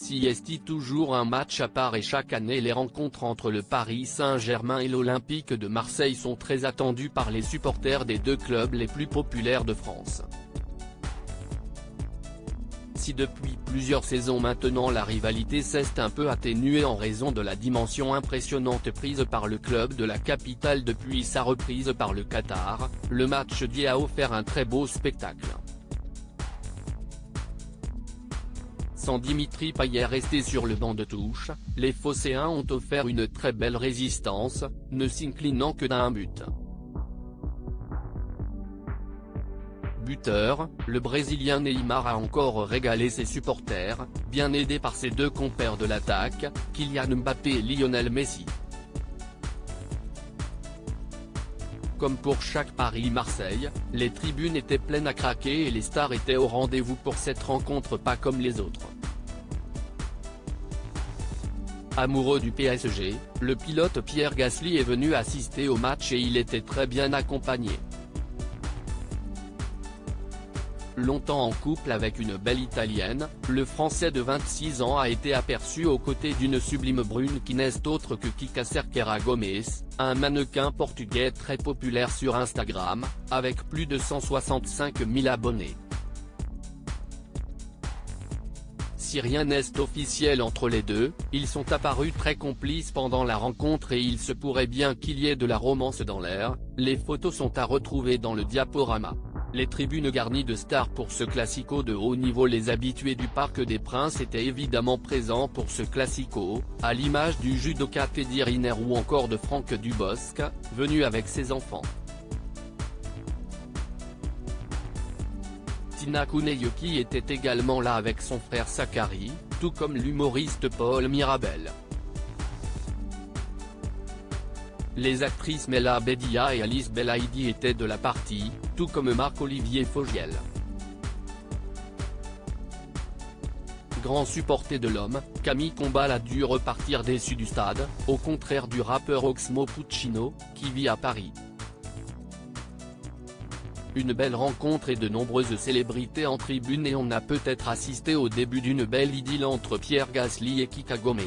Siesti toujours un match à part et chaque année les rencontres entre le Paris Saint-Germain et l'Olympique de Marseille sont très attendues par les supporters des deux clubs les plus populaires de France. Si depuis plusieurs saisons maintenant la rivalité s'est un peu atténuée en raison de la dimension impressionnante prise par le club de la capitale depuis sa reprise par le Qatar, le match d'hier a offert un très beau spectacle. Sans Dimitri Payet resté sur le banc de touche, les Phocéens ont offert une très belle résistance, ne s'inclinant que d'un but. Buteur, le Brésilien Neymar a encore régalé ses supporters, bien aidé par ses deux compères de l'attaque, Kylian Mbappé et Lionel Messi. Comme pour chaque Paris-Marseille, les tribunes étaient pleines à craquer et les stars étaient au rendez-vous pour cette rencontre pas comme les autres. Amoureux du PSG, le pilote Pierre Gasly est venu assister au match et il était très bien accompagné. Longtemps en couple avec une belle italienne, le Français de 26 ans a été aperçu aux côtés d'une sublime brune qui n'est autre que Kika Cerqueira Gomes, un mannequin portugais très populaire sur Instagram, avec plus de 165 000 abonnés. Si rien n'est officiel entre les deux, ils sont apparus très complices pendant la rencontre et il se pourrait bien qu'il y ait de la romance dans l'air. Les photos sont à retrouver dans le diaporama. Les tribunes garnies de stars pour ce classico de haut niveau. Les habitués du Parc des Princes étaient évidemment présents pour ce classico, à l'image du judoka Teddy Riner ou encore de Franck Dubosc, venu avec ses enfants. Tina Kuneyoki était également là avec son frère Sakari, tout comme l'humoriste Paul Mirabel. Les actrices Mela Bedia et Alice Belaïdi étaient de la partie, tout comme Marc-Olivier Fogiel. Grand supporter de l'homme, Camille Combal a dû repartir déçu du stade, au contraire du rappeur Oxmo Puccino, qui vit à Paris. Une belle rencontre et de nombreuses célébrités en tribune et on a peut-être assisté au début d'une belle idylle entre Pierre Gasly et Kika Gomes.